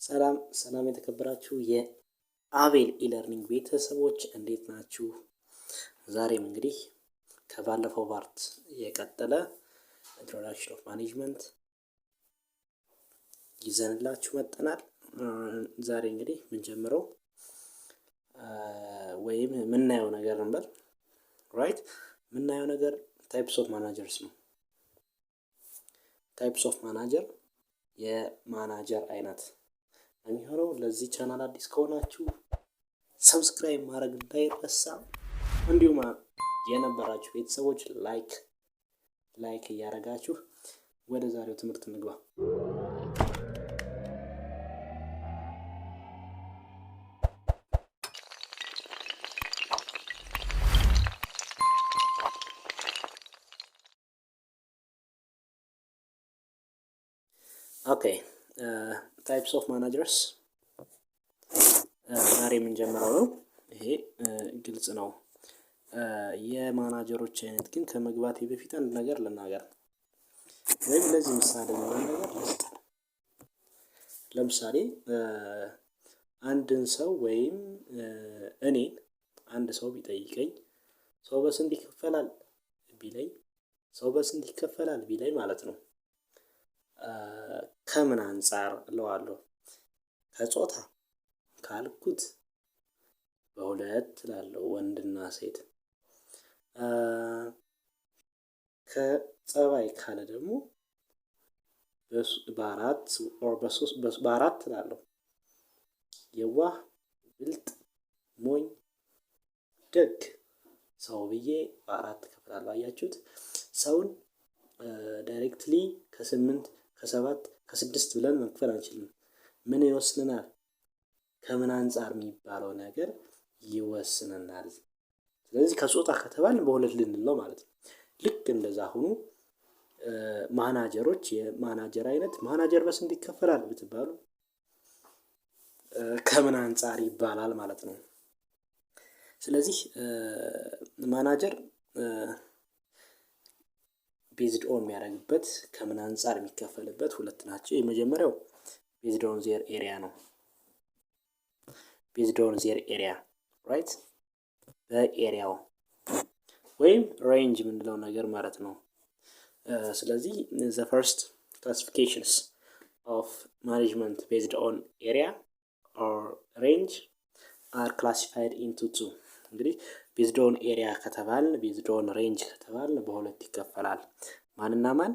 ሰላም የተከበራችሁ የአቤል ኢለርኒንግ ቤተሰቦች እንዴት ናችሁ? ዛሬም እንግዲህ ከባለፈው ፓርት የቀጠለ ኢንትሮዳክሽን ኦፍ ማኔጅመንት ይዘንላችሁ መጥተናል። ዛሬ እንግዲህ የምንጀምረው ወይም የምናየው ነገር ነበር ራይት የምናየው ነገር ታይፕስ ኦፍ ማናጀርስ ነው። ታይፕስ ኦፍ ማናጀር የማናጀር አይነት የሚሆነው። ለዚህ ቻናል አዲስ ከሆናችሁ ሰብስክራይብ ማድረግ እንዳይረሳ፣ እንዲሁም የነበራችሁ ቤተሰቦች ላይክ እያደረጋችሁ ወደ ዛሬው ትምህርት እንግባ። ኦኬ ታይፕስ ኦፍ ማናጀርስ ዛሬ የምንጀምረው ነው። ይሄ ግልጽ ነው። የማናጀሮች አይነት ግን ከመግባቴ በፊት አንድ ነገር ልናገር ወይም ለዚህ ምሳሌ ነገር ልስጥ። ለምሳሌ አንድን ሰው ወይም እኔን አንድ ሰው ቢጠይቀኝ ሰው በስንት ይከፈላል ቢለኝ ማለት ነው ከምን አንፃር እለዋለሁ? ከጾታ ካልኩት በሁለት እላለሁ፣ ወንድና ሴት። ከጸባይ ካለ ደግሞ በአራት እላለሁ። የዋህ፣ ብልጥ፣ ሞኝ፣ ደግ ሰው ብዬ በአራት እከፍላለሁ። አያችሁት? ሰውን ዳይሬክትሊ ከ8 ከ7 ከ6 ብለን መክፈል አንችልም። ምን ይወስነናል? ከምን አንፃር የሚባለው ነገር ይወስነናል። ስለዚህ ከጾታ ከተባልን በሁለት ልንለው ማለት ነው። ልክ እንደዛ ሆኖ ማናጀሮች የማናጀር አይነት ማናጀር በስንት ይከፈላል ብትባሉ ከምን አንፃር ይባላል ማለት ነው። ስለዚህ ማናጀር ቤዝድ ኦን የሚያደርግበት ከምን አንፃር የሚከፈልበት ሁለት ናቸው። የመጀመሪያው ቤዝድ ኦን ዜር ኤሪያ ነው። ቤዝድ ኦን ዜር ኤሪያ ራይት፣ በኤሪያው ወይም ሬንጅ የምንለው ነገር ማለት ነው። ስለዚህ the first classifications of management based on area or range are classified into two። እንግዲህ ቤዝድ ኦን ኤሪያ ከተባልን ቤዝድ ኦን ሬንጅ ከተባልን በሁለት ይከፈላል። ማንና ማን?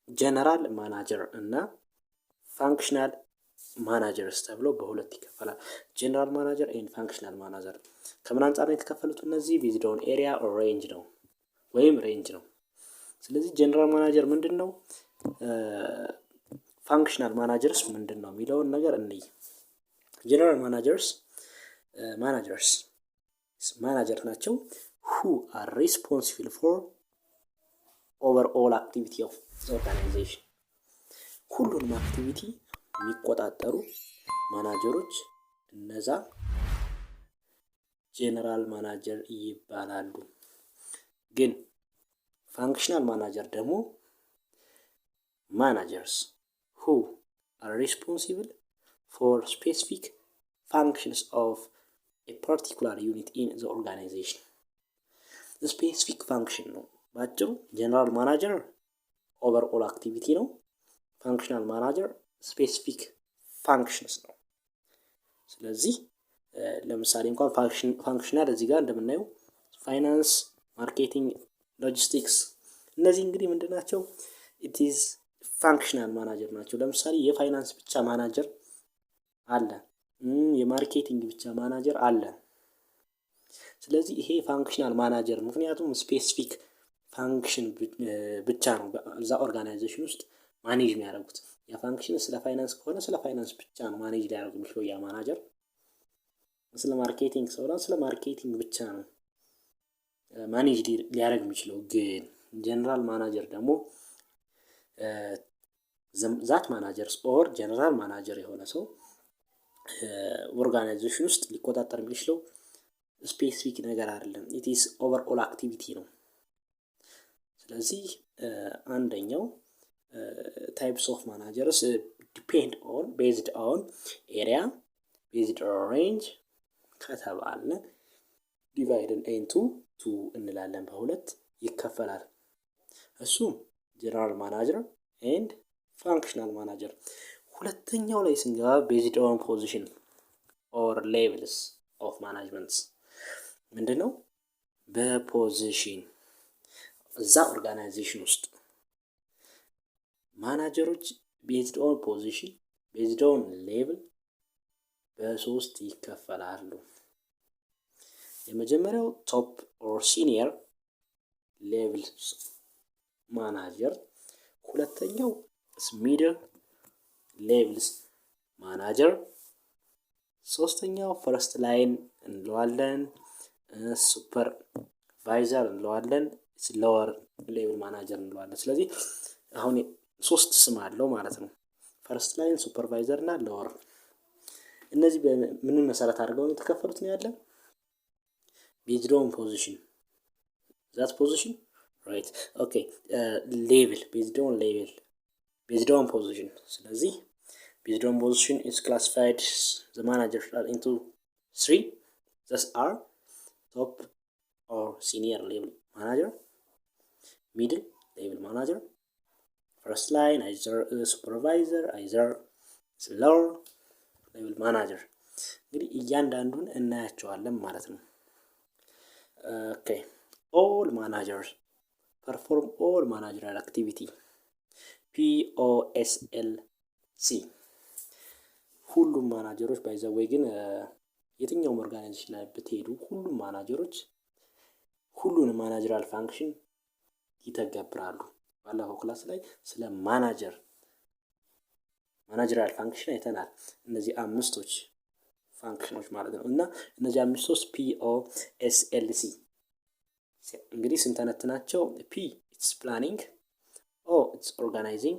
ጀነራል ማናጀር እና ፋንክሽናል ማናጀርስ ተብሎ በሁለት ይከፈላል። ጀነራል ማናጀር ኤንድ ፋንክሽናል ማናጀር ከምን አንፃር ነው የተከፈሉት? እነዚህ ቤዝድ ኦን ኤሪያ ኦር ሬንጅ ነው ወይም ሬንጅ ነው። ስለዚህ ጀነራል ማናጀር ምንድን ነው፣ ፋንክሽናል ማናጀርስ ምንድን ነው የሚለውን ነገር እንይ። ጀነራል ማናጀር ናቸው who are responsible for overall activity of the organization። ሁሉንም አክቲቪቲ የሚቆጣጠሩ ማናጀሮች እነዛ ጀነራል ማናጀር ይባላሉ። ግን ፋንክሽናል ማናጀር ደግሞ managers who are responsible for specific functions of a particular unit in the organization። ስፔሲፊክ ፋንክሽን ነው ባጭሩ። ጀነራል ማናጀር ኦቨርኦል አክቲቪቲ ነው። ፋንክሽናል ማናጀር ስፔሲፊክ ፋንክሽንስ ነው። ስለዚህ ለምሳሌ እንኳን ፋንክሽናል እዚህ ጋር እንደምናየው ፋይናንስ፣ ማርኬቲንግ፣ ሎጂስቲክስ እነዚህ እንግዲህ ምንድን ናቸው? ኢት ኢዝ ፋንክሽናል ማናጀር ናቸው። ለምሳሌ የፋይናንስ ብቻ ማናጀር አለ፣ የማርኬቲንግ ብቻ ማናጀር አለ። ስለዚህ ይሄ ፋንክሽናል ማናጀር ምክንያቱም ስፔሲፊክ ፋንክሽን ብቻ ነው እዛ ኦርጋናይዜሽን ውስጥ ማኔጅ የሚያደርጉት። ያ ፋንክሽን ስለ ፋይናንስ ከሆነ ስለ ፋይናንስ ብቻ ነው ማኔጅ ሊያደርጉ የሚችለው ያ ማናጀር። ስለ ማርኬቲንግ ከሆነ ስለ ማርኬቲንግ ብቻ ነው ማኔጅ ሊያደርግ የሚችለው። ግን ጀነራል ማናጀር ደግሞ ዛት ማናጀርስ ኦር ጀነራል ማናጀር የሆነ ሰው ኦርጋናይዜሽን ውስጥ ሊቆጣጠር የሚችለው ስፔሲፊክ ነገር አይደለም። ኢት ኢዝ ኦቨርኦል አክቲቪቲ ነው። ስለዚህ አንደኛው ታይፕስ ኦፍ ማናጀርስ ዲፔንድ ኦን ቤዝድ ኦን ኤሪያ ቤዝድ ኦን ሬንጅ ከተባለ ዲቫይድን ኢንቱ ቱ እንላለን። በሁለት ይከፈላል። እሱም ጀነራል ማናጀር ኤንድ ፋንክሽናል ማናጀር። ሁለተኛው ላይ ስንገባ ቤዝድ ኦን ፖዚሽን ኦር ሌቭልስ ኦፍ ማናጅመንትስ ምንድነው? በፖዚሽን እዛ ኦርጋናይዜሽን ውስጥ ማናጀሮች ቤዝድ ኦን ፖዚሽን ቤዝድ ኦን ሌቭል በሶስት ይከፈላሉ። የመጀመሪያው ቶፕ ኦር ሲኒየር ሌቭል ማናጀር፣ ሁለተኛው ሚድል ሌቭልስ ማናጀር፣ ሶስተኛው ፈርስት ላይን እንለዋለን፣ ሱፐርቫይዘር እንለዋለን፣ ሎወር ሌቭል ማናጀር እንለዋለን። ስለዚህ አሁን ሶስት ስም አለው ማለት ነው። ፈርስት ላይን፣ ሱፐርቫይዘር እና ሎወር። እነዚህ ምን መሰረት አድርገው ነው የተከፈሉት ነው ያለ ቤዝድ ኦን ፖዚሽን ዛት ፖዚሽን ራይት ኦኬ ሌቭል ቤዝድ ኦን ሌቭል ቤዝድ ኦን ፖዚሽን። ስለዚህ ቤዝድ ኦን ፖዚሽን is classified the managers are into three. Those are top or senior level manager, middle level manager, first line, either supervisor, either lower level manager። እንግዲህ እያንዳንዱን እናያቸዋለን ማለት ነው። Okay, all managers perform all managerial activity POSLC። ሁሉም ማናጀሮች ባይዘወይ ግን የትኛውም ኦርጋናይዜሽን ላይ ብትሄዱ ሁሉም ማናጀሮች ሁሉንም ማናጀራል ፋንክሽን ይተገብራሉ። ባለፈው ክላስ ላይ ስለ ማናጀራል ፋንክሽን አይተናል። እነዚህ አምስቶች ፋንክሽኖች ማለት ነው። እና እነዚህ አምስቶች POSLC እንግዲህ ስንተነትናቸው P it's planning፣ O it's organizing፣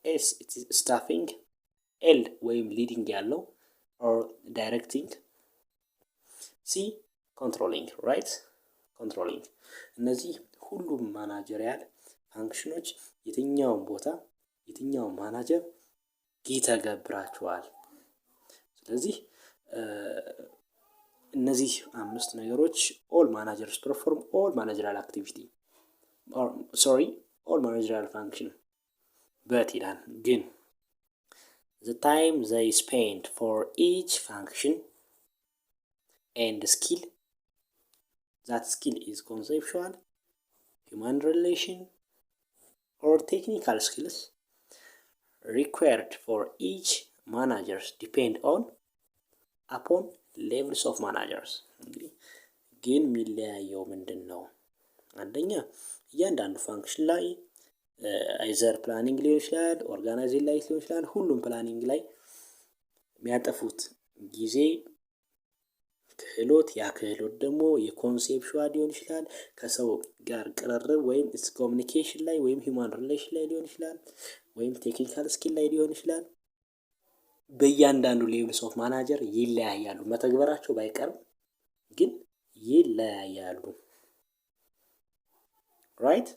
S it's staffing፣ L ወይም ሊዲንግ ያለው or directing፣ C controlling right controlling። እነዚህ ሁሉም ማናጀሪያል ፋንክሽኖች የትኛውን ቦታ የትኛውን ማናጀር ይተገብራቸዋል። ስለዚህ እነዚህ አምስት ነገሮች all managers perform all managerial activity or all managerial function but ይላል ግን the time they spend for each function and skill, that skill is conceptual, human relation or technical skills required for each managers depend upon levels of managers። ግን የሚለያየው ምንድን ነው? አንደኛ እያንዳንዱ ፋንክሽን ላይ አይዘር ፕላኒንግ ሊሆን ይችላል፣ ኦርጋናይዚንግ ላይ ሊሆን ይችላል። ሁሉም ፕላኒንግ ላይ የሚያጠፉት ጊዜ ክህሎት፣ ያ ክህሎት ደግሞ የኮንሴፕሽዋል ሊሆን ይችላል፣ ከሰው ጋር ቅርርብ ወይም ኮሚኒኬሽን ላይ ወይም ሂውማን ሪሌሽን ላይ ሊሆን ይችላል፣ ወይም ቴክኒካል ስኪል ላይ ሊሆን ይችላል። በእያንዳንዱ ሌቭልስ ኦፍ ማናጀር ይለያያሉ። መተግበራቸው ባይቀርም ግን ይለያያሉ። ራይት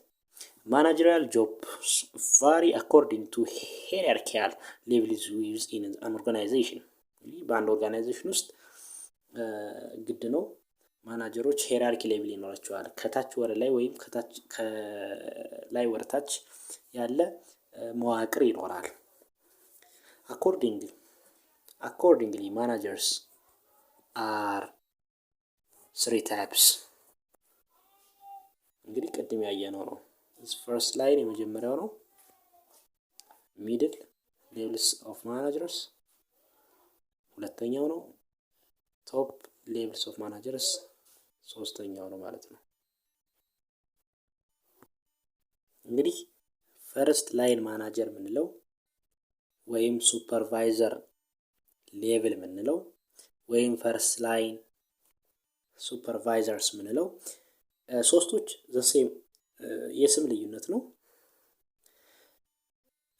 ማናጀሪያል ጆብስ ቫሪ አኮርዲንግ ቱ ሄራርኪያል ሌቭልስ ዊዝኢን አን ኦርጋናይዜሽን። በአንድ ኦርጋናይዜሽን ውስጥ ግድ ነው ማናጀሮች ሄራርኪ ሌቭል ይኖራቸዋል። ከታች ወደ ላይ ወይም ከላይ ወደ ታች ያለ መዋቅር ይኖራል። Accordingly, managers are three types። እንግዲህ ቅድም ያየነው ነው። ፈርስት ላይን የመጀመሪያው ነው። ሚድል ሌቭልስ ኦፍ ማናጀርስ ሁለተኛው ነው። ቶፕ ሌቭልስ ኦፍ ማናጀርስ ሶስተኛው ነው ማለት ነው። እንግዲህ ፈርስት ላይን ማናጀር ምንለው ወይም ሱፐርቫይዘር ሌቭል ምንለው ወይም ፈርስት ላይን ሱፐርቫይዘርስ ምንለው ሶስቶች ዘሴም የስም ልዩነት ነው።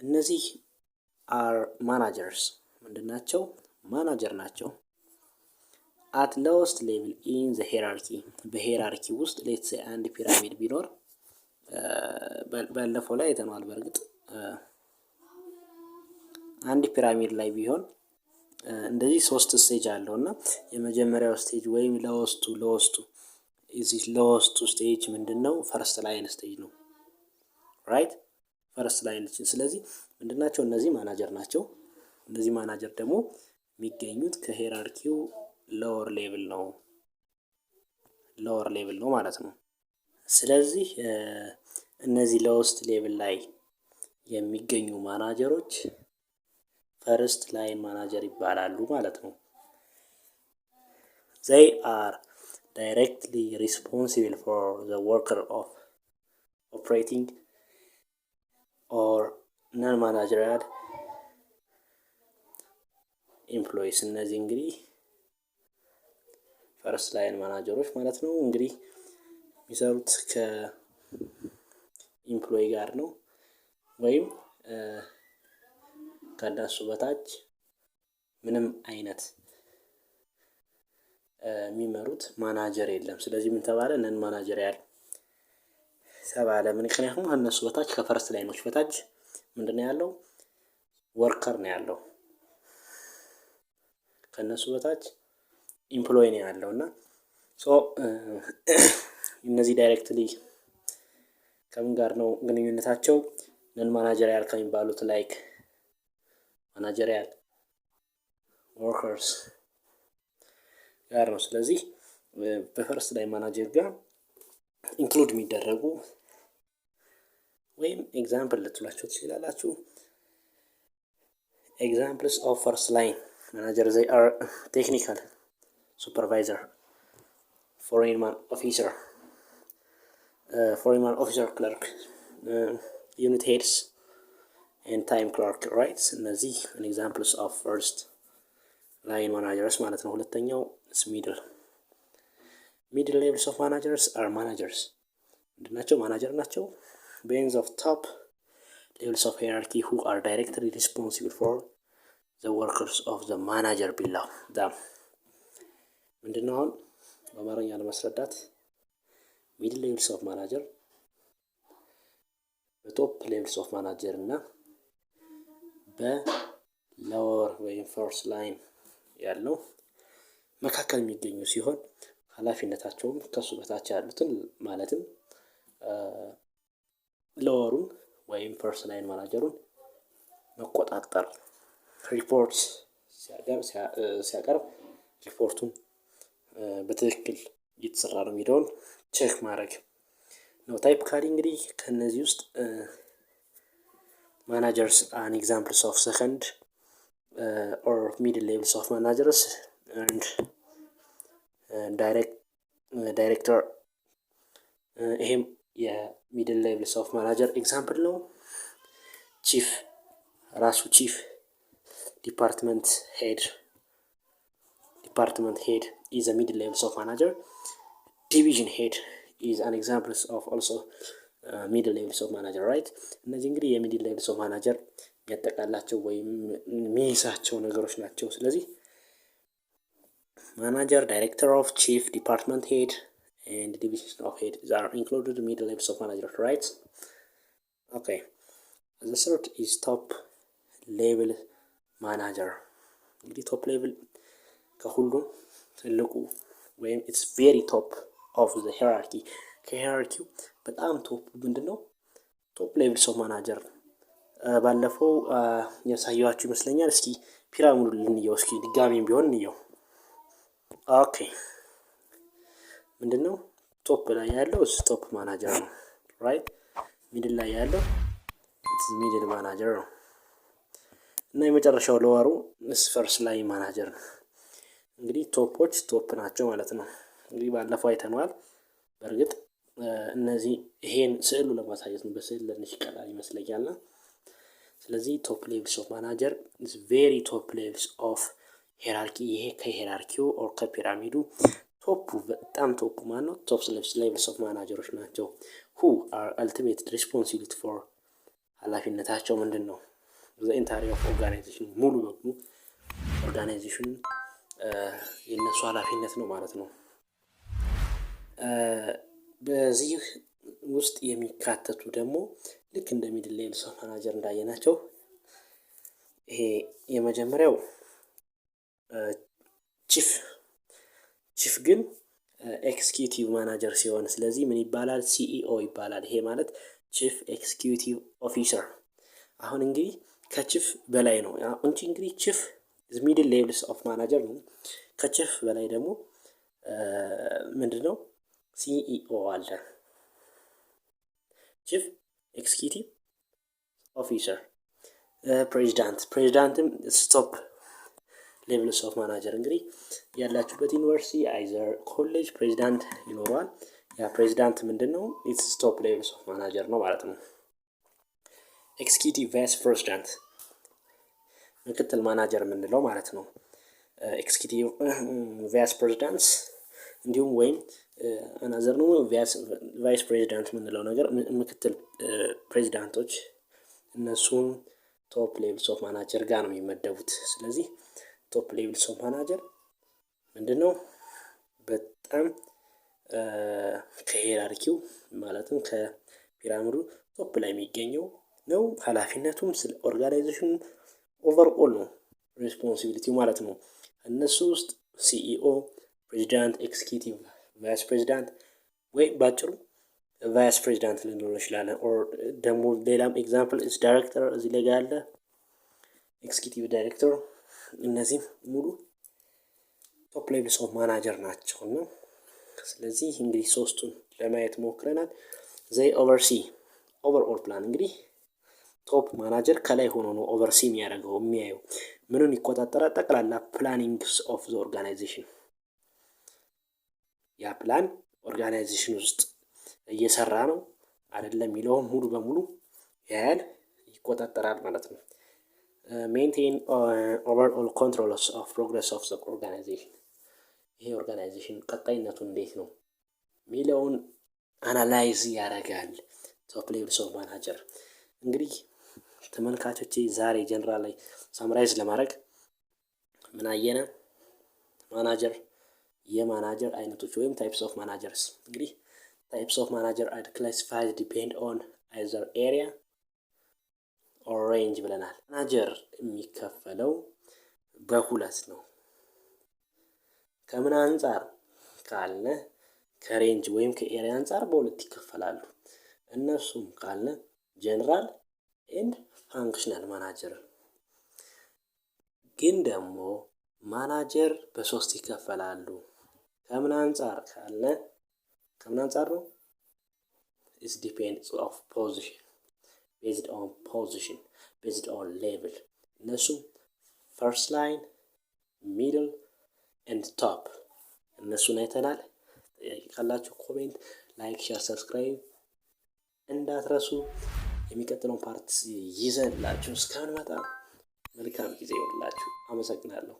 እነዚህ አር ማናጀርስ ምንድናቸው? ማናጀር ናቸው። አት ሎወስት ሌቭል ኢን ዘ ሄራርኪ፣ በሄራርኪ ውስጥ ሌትስ ሴይ አንድ ፒራሚድ ቢኖር ባለፈው ላይ አይተነዋል። በእርግጥ አንድ ፒራሚድ ላይ ቢሆን እንደዚህ 3 ስቴጅ አለው እና የመጀመሪያው ስቴጅ ወይም ለወስቱ እዚህ ለወስቱ ስቴጅ ምንድነው? ፈርስት ላይን ስቴጅ ነው። ራይት ፈርስት ላይን። ስለዚህ ምንድናቸው? እነዚህ ማናጀር ናቸው። እነዚህ ማናጀር ደግሞ የሚገኙት ከሄራርኪው ሎወር ሌቭል ነው ማለት ነው። ስለዚህ እነዚህ ሎወስት ሌቭል ላይ የሚገኙ ማናጀሮች ፈርስት ላይን ማናጀር ይባላሉ ማለት ነው። they are directly responsible for the worker of operating or non-managerial employees። እነዚህ እንግዲህ ፈርስት ላይን ማናጀሮች ማለት ነው። እንግዲህ የሚሰሩት ከኢምፕሎይ ጋር ነው ወይም ከነሱ በታች ምንም አይነት የሚመሩት ማናጀር የለም። ስለዚህ ምን ተባለ? ነን ማናጀሪያል ተባለ። ምክንያቱም ከነሱ በታች ከፈርስት ላይኖች በታች ምንድነው ያለው? ወርከር ነው ያለው። ከነሱ በታች ኢምፕሎይ ነው ያለው እና እነዚህ ዳይሬክትሊ ከምን ጋር ነው ግንኙነታቸው? ነን ማናጀሪያል ከሚባሉት ላይክ ማናጀሪያል ወርከርስ ጋር ነው። ስለዚህ በፈርስት ላይ ማናጀር ጋር ኢንክሉድ የሚደረጉ ወይም ኤግዛምፕል ልትሏቸው ትችላላችሁ። ኤግዛምፕልስ ኦፍ ፈርስት ላይን ማናጀር they are technical supervisor, foreman officer, clerk, unit heads and time clerk, right? እነዚህ examples of first line managers ማለት ነው። ሁለተኛው middle levels of managers are managers ምንድናቸው? ማናጀር ናቸው። beings of top levels of hierarchy who are directly responsible for the workers of the manager below them። ምንድነው? አሁን በአማርኛ ለማስረዳት middle levels of manager በቶፕ ሌቭልስ ኦፍ ማናጀር እና በሎወር ወይም ፈርስት ላይን ያለው መካከል የሚገኙ ሲሆን ኃላፊነታቸውም ከሱ በታች ያሉትን ማለትም ሎወሩን ወይም ፈርስት ላይን ማናጀሩን መቆጣጠር፣ ሪፖርት ሲያቀርብ ሪፖርቱን በትክክል እየተሰራ ነው የሚለውን ቼክ ማድረግ ነው። ታይፒካሊ እንግዲህ ከነዚህ ውስጥ ማናጀርስ አን ኤግዛምፕልስ ኦፍ ሰከንድ ኦር ሚድል ሌቭልስ ኦፍ ማናጀርስ ኤንድ ዳይሬክተር ይሄም የሚድል ሌቭልስ ኦፍ ማናጀር ኤግዛምፕል ነው። ቺፍ ዲፓርትመንት ሄድ is a middle levels of manager. Division head is an example of also middle levels of manager, right? እነዚህ እንግዲህ የሚድል ሌቭልስ ኦፍ ማናጀር ያጠቃላቸው ወይም የሚይዛቸው ነገሮች ናቸው። ስለዚህ ማናጀር፣ ዳይሬክተር ኦፍ፣ ቺፍ፣ ዲፓርትመንት ሄድ and division of head are included in middle levels of manager, right? Okay. The third is top level manager. እንግዲህ ቶፕ ሌቭል ከሁሉም ትልቁ ወይም it's very top of the hierarchy ከሂራርኪው በጣም ቶፕ ምንድነው? ቶፕ ሌቭልስ ኦፍ ማናጀር ባለፈው ያሳየኋችሁ ይመስለኛል። እስኪ ፒራሚዱን ልንየው፣ እስኪ ድጋሚም ቢሆን እንየው። ኦኬ ምንድነው? ቶፕ ላይ ያለው ቶፕ ማናጀር ነው፣ ራይት። ሚድል ላይ ያለው ሚድል ማናጀር ነው እና የመጨረሻው ለዋሩ ፈርስት ላይ ማናጀር ነው። እንግዲህ ቶፖች ቶፕ ናቸው ማለት ነው። እንግዲህ ባለፈው አይተነዋል። በእርግጥ እነዚህ ይሄን ስዕሉ ለማሳየት ነው፣ በስዕል ለንሽ ቀላል ይመስለኛልና ስለዚህ ቶፕ ሌቭልስ ኦፍ ማናጀር is very top levels of hierarchy። ይሄ ከሂራርኪው ኦር ከፒራሚዱ ቶፑ በጣም ቶፑ ማን ነው? ቶፕ ሌቭልስ ኦፍ ማናጀሮች ናቸው። who are ultimately responsible for ኃላፊነታቸው ምንድን ነው? the entire of organization ሙሉ በሙሉ ኦርጋናይዜሽን የነሱ ኃላፊነት ነው ማለት ነው። በዚህ ውስጥ የሚካተቱ ደግሞ ልክ እንደ ሚድል ሌቭልስ ኦፍ ማናጀር እንዳየናቸው ይሄ የመጀመሪያው ቺፍ ግን ኤክስኪዩቲቭ ማናጀር ሲሆን ስለዚህ ምን ይባላል? ሲኢኦ ይባላል። ይሄ ማለት ቺፍ ኤክስኪዩቲቭ ኦፊሰር። አሁን እንግዲህ ከቺፍ በላይ ነው እንግዲህ ቺፍ ሚድል ሌቭልስ ኦፍ ማናጀር ነው። ከቺፍ በላይ ደግሞ ምንድነው? ሲኢኦ አለ። ቺፍ ኤክስኪዩቲቭ ኦፊሰር። ፕሬዚዳንትም ስቶፕ ሌቭልስ ኦፍ ማናጀር። እንግዲህ ያላችሁበት ዩኒቨርሲቲ አይዘር ኮሌጅ ፕሬዚዳንት ይኖረዋል። ያ ፕሬዚዳንት ምንድነው? ኢትስ ስቶፕ ሌቭልስ ኦፍ ማናጀር ነው ማለት ነው። ኤክስኪዩቲቭ ቫይስ ፕሬዚዳንት ምክትል ማናጀር የምንለው ማለት ነው። ኤክስኪዩቲቭ ቫይስ ፕሬዚዳንትስ እንዲሁም ወይም አናዘር ነው ቫይስ ፕሬዚዳንት የምንለው ነገር ምክትል ፕሬዚዳንቶች እነሱም ቶፕ ሌቭልስ ኦፍ ማናጀር ጋር ነው የሚመደቡት። ስለዚህ ቶፕ ሌቭልስ ኦፍ ማናጀር ምንድነው? በጣም ከሄራርኪው ማለትም ከፒራሚዱ ቶፕ ላይ የሚገኘው ነው። ኃላፊነቱም ስለ ኦርጋናይዜሽን ኦቨርኦል ነው ሬስፖንሲቢሊቲው ማለት ነው። እነሱ ውስጥ ሲኢኦ፣ ፕሬዚዳንት፣ ኤክስኪዩቲቭ ቫይስ ፕሬዚዳንት ወይ ባጭሩ ቫይስ ፕሬዚዳንት ልንለው እንችላለን። ኦር ደግሞ ሌላም ኤግዛምፕል ኢዝ ዳይሬክተር እዚህ ላይ ጋር አለ። ኤክስኪዩቲቭ ዳይሬክተር እነዚህም ሙሉ ቶፕ ሌቭልስ ኦፍ ማናጀር ናቸው እና ስለዚህ እንግዲህ ሶስቱን ለማየት ሞክረናል። ዘይ ኦቨርሲ ኦቨርኦል ፕላን እንግዲህ ቶፕ ማናጀር ከላይ ሆኖ ነው ኦቨርሲ የሚያደርገው የሚያየው ምንን ይቆጣጠራል? ጠቅላላ ፕላኒንግስ ኦፍ ዘ ኦርጋናይዜሽን ያ ፕላን ኦርጋናይዜሽን ውስጥ እየሰራ ነው አይደለም የሚለውን ሙሉ በሙሉ ያያል ይቆጣጠራል ማለት ነው። ሜንቴን ኦቨርኦል ኮንትሮልስ ኦፍ ፕሮግረስ ኦፍ ዘ ኦርጋናይዜሽን ይሄ ኦርጋናይዜሽን ቀጣይነቱ እንዴት ነው የሚለውን አናላይዝ ያደርጋል ቶፕ ሌቭልስ ኦፍ ማናጀር። እንግዲህ ተመልካቾቼ ዛሬ ጀነራል ላይ ሳምራይዝ ለማድረግ ምን አየነ? ማናጀር የማናጀር አይነቶች ወይም ታይፕስ ኦፍ ማናጀርስ። እንግዲህ ታይፕስ ኦፍ ማናጀር አር ክላሲፋይድ ዲፔንድ ኦን አይዘር ኤሪያ ኦር ሬንጅ ብለናል። ማናጀር የሚከፈለው በሁለት ነው። ከምን አንጻር ካልነ ከሬንጅ ወይም ከኤሪያ አንጻር በሁለት ይከፈላሉ። እነሱም ካልነ ጀነራል ኤንድ ፋንክሽናል ማናጀር። ግን ደግሞ ማናጀር በሶስት ይከፈላሉ። ከምን አንጻር ካልነ ከምን አንጻር ነው? it depends of position based on position based on level እነሱ firstline middle and top እነሱን አይተናል። ጥያቄ ካላችሁ ኮሜንት፣ ላይክ፣ ሼር፣ ሰብስክራይብ እንዳትረሱ። የሚቀጥለውን ፓርት ይዘንላችሁ እስከምንመጣ መልካም ጊዜ ይሁንላችሁ። አመሰግናለሁ።